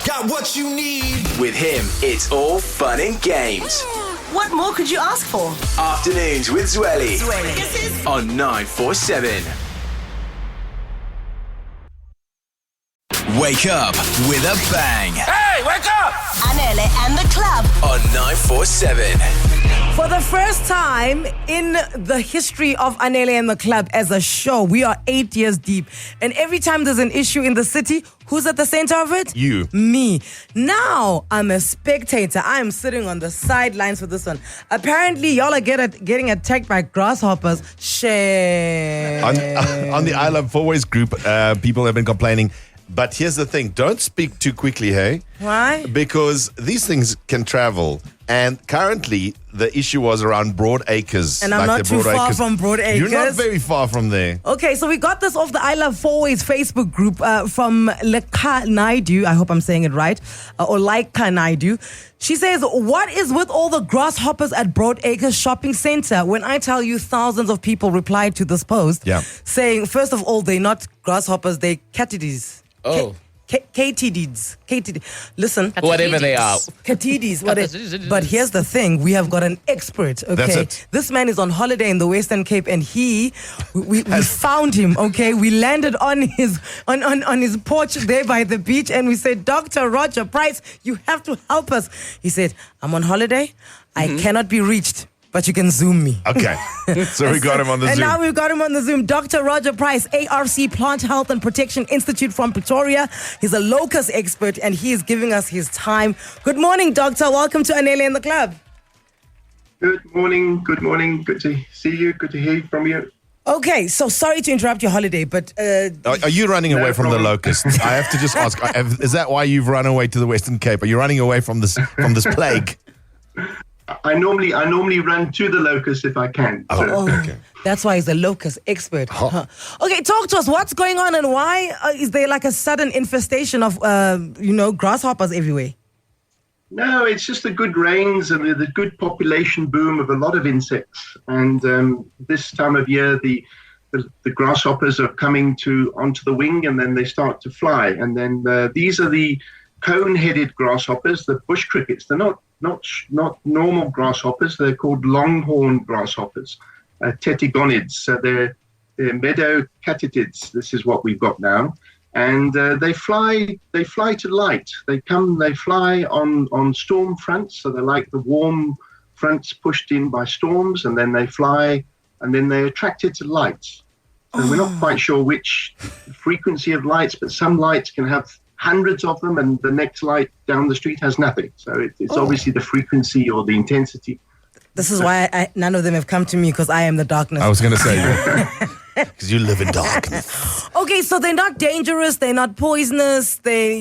Got what you need. With him, it's all fun and games. What more could you ask for? Afternoons with Zwelly on 947. Wake up with a bang. Hey, wake up! Anele and the club. On 947. For the first time in the history of Anele and the Club as a show, we are 8 years deep. And every time there's an issue in the city, who's at the center of it? You. Me. Now I'm a spectator. I'm sitting on the sidelines for this one. Apparently, y'all are getting attacked by grasshoppers. Shame. On the I Love Fourways group, people have been complaining. But here's the thing. Don't speak too quickly, hey? Why? Because these things can travel. And currently, the issue was around Broad Acres. And I'm not too far from Broad Acres. You're not very far from there. Okay, so we got this off the I Love Fourways Facebook group from Leka Naidu. I hope I'm saying it right. Or Laika Naidu. She says, what is with all the grasshoppers at Broad Acres Shopping Center? When I tell you thousands of people replied to this post, saying, first of all, they're not grasshoppers, they're catides. Oh. Katidids. Listen. Whatever they are. Katidids. But here's the thing. We have got an expert, okay? That's it. This man is on holiday in the Western Cape and we found him, okay? We landed on his porch there by the beach and we said, Dr. Roger Price, you have to help us. He said, I'm on holiday. I cannot be reached. But you can Zoom me. Okay. So we got him on the Zoom. And now we've got him on the Zoom. Dr. Roger Price, ARC Plant Health and Protection Institute from Pretoria. He's a locust expert and he is giving us his time. Good morning, Doctor. Welcome to Anele and the Club. Good morning. Good morning. Good to see you. Good to hear from you. Okay, so sorry to interrupt your holiday, but... Are you running away from the locust? I have to just ask, is that why you've run away to the Western Cape? Are you running away from this plague? I normally run to the locust if I can. So. Okay. That's why he's a locust expert. Huh. Okay, talk to us. What's going on and why is there like a sudden infestation of, grasshoppers everywhere? No, it's just the good rains and the good population boom of a lot of insects. And this time of year, the grasshoppers are coming onto the wing and then they start to fly. And then these are the cone-headed grasshoppers, the bush crickets. They're not normal grasshoppers. They're called longhorn grasshoppers, tetigonids. So they're meadow catidids. This is what we've got now, and they fly to light. They fly on storm fronts. So they're like the warm fronts pushed in by storms, and then they fly, and then they're attracted to light. So we're not quite sure which frequency of lights, but some lights can have hundreds of them, and the next light down the street has nothing. So it's obviously the frequency or the intensity. This is why none of them have come to me, because I am the darkness. I was going to say, because you live in darkness. Okay, so they're not dangerous. They're not poisonous. They're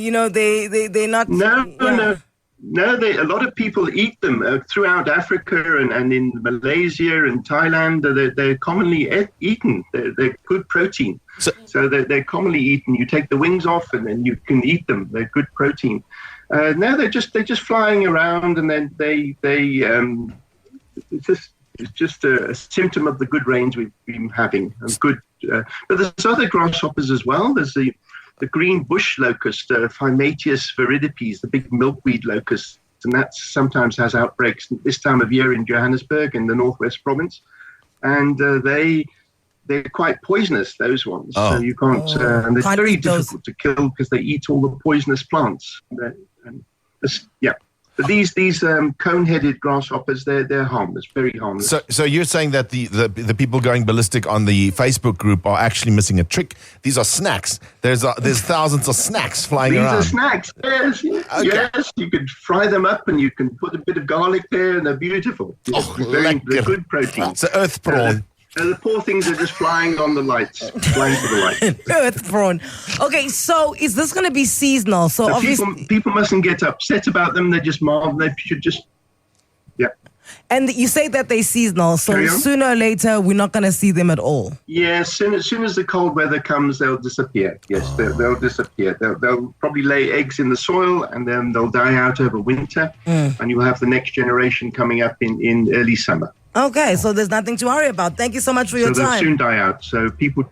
not. No. A lot of people eat them throughout Africa and in Malaysia and Thailand. They're commonly eaten. They're good protein. So they're commonly eaten. You take the wings off and then you can eat them. They're good protein. No, they're just flying around, and then it's just a symptom of the good rains we've been having. But there's other grasshoppers as well. There's the green bush locust, Phimatius viridipes, the big milkweed locust, and that sometimes has outbreaks this time of year in Johannesburg in the Northwest Province, and they're quite poisonous, those ones. So you can't, and they're very difficult to kill because they eat all the poisonous plants. But these cone-headed grasshoppers, they're harmless, very harmless. So you're saying that the people going ballistic on the Facebook group are actually missing a trick? These are snacks. There's thousands of snacks flying around. These are snacks. Yes, okay. Yes. You could fry them up and you can put a bit of garlic there, and they're beautiful. They're good protein. It's earth prawn. The poor things are just flying on the lights, flying to the lights. Earth prawn. Okay, so is this going to be seasonal? So obviously people mustn't get upset about them. They're just mild. They should just, And you say that they're seasonal, so sooner or later we're not going to see them at all. Yeah, as soon as the cold weather comes, they'll disappear. Yes, they'll disappear. They'll probably lay eggs in the soil, and then they'll die out over winter, and you'll have the next generation coming up in early summer. Okay, so there's nothing to worry about. Thank you so much for your time. So they'll soon die out. So people,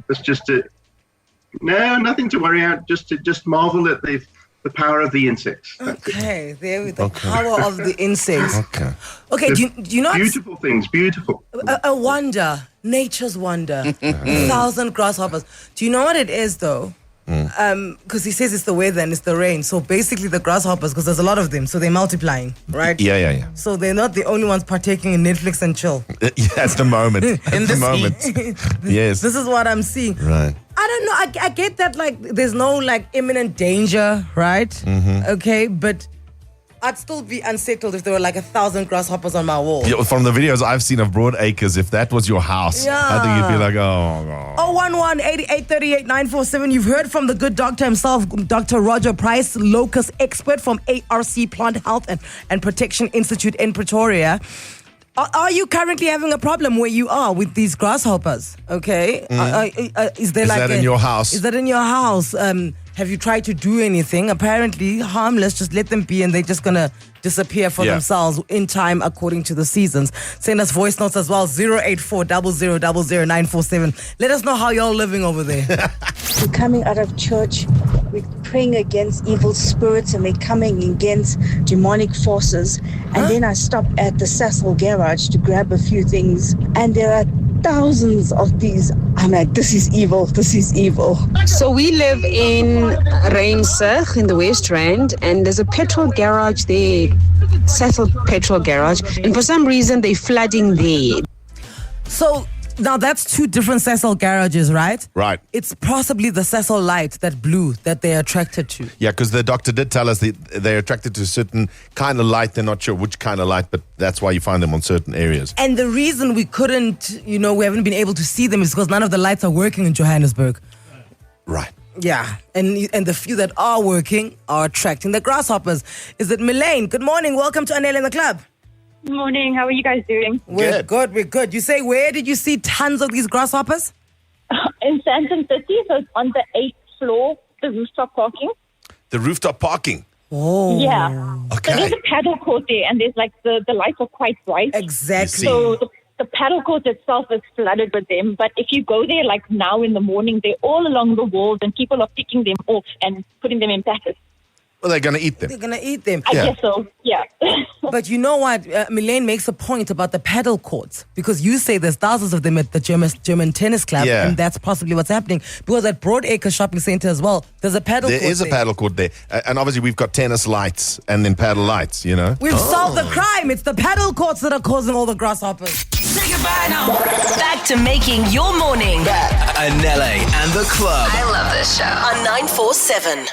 nothing to worry about. Just marvel at the power of the insects. That's it. Okay, there we go. The power of the insects. Okay. Okay, do you know Beautiful things, beautiful. a wonder, nature's wonder, 1,000 grasshoppers. Do you know what it is though? Because he says it's the weather and it's the rain. So basically the grasshoppers, because there's a lot of them, so they're multiplying, right? Yeah. So they're not the only ones partaking in Netflix and chill. Yeah, at the moment. In At the moment. Yes. This is what I'm seeing. Right. I don't know. I get that, like, there's no, like, imminent danger, right? Mm-hmm. Okay, but I'd still be unsettled if there were, like, 1,000 grasshoppers on my wall. Yeah, from the videos I've seen of Broad Acres, if that was your house, I think you'd be like, oh, God. 011-8838-947. You've heard from the good doctor himself, Dr. Roger Price, locust expert from ARC Plant Health and Protection Institute in Pretoria. Are you currently having a problem where you are with these grasshoppers? Okay. Is that in your house? Is that in your house? Have you tried to do anything? Apparently harmless, just let them be and they're just going to disappear for themselves in time according to the seasons. Send us voice notes as well, 084-0000-947. Let us know how y'all living over there. We're coming out of church, we're praying against evil spirits and we're coming against demonic forces. And then I stop at the Cecil garage to grab a few things and there are thousands of these. I'm like, this is evil, this is evil. So we live in Reinsig in the West Rand, and there's a petrol garage there, Cecil petrol garage, and for some reason they're flooding there. So now that's two different Cecil garages, right? Right. It's possibly the Cecil light, that blue, that they're attracted to. Yeah, because the doctor did tell us they're attracted to a certain kind of light. They're not sure which kind of light, but that's why you find them on certain areas. And the reason we couldn't, we haven't been able to see them is because none of the lights are working in Johannesburg. Right. Yeah, and the few that are working are attracting the grasshoppers. Is it Melaine? Good morning. Welcome to Anel in the Club. Good morning. How are you guys doing? We're good. You say, where did you see tons of these grasshoppers? In Sandton City, so it's on the 8th floor, the rooftop parking. The rooftop parking. Oh. Yeah. Okay. So there's a paddle court there, and there's like the lights are quite bright. Exactly. So the paddle court itself is flooded with them. But if you go there like now in the morning, they're all along the walls, and people are picking them off and putting them in packets. Well, they're going to eat them. They're going to eat them. I guess so, yeah. But you know what? Melaine makes a point about the paddle courts, because you say there's thousands of them at the German tennis club, and that's possibly what's happening. Because at Broadacre Shopping Centre as well, there's a paddle court. There is a paddle court there. And obviously we've got tennis lights and then paddle lights, We've solved the crime. It's the paddle courts that are causing all the grasshoppers. Say goodbye now. Back to making your morning. Anele and the Club. I love this show. On 947.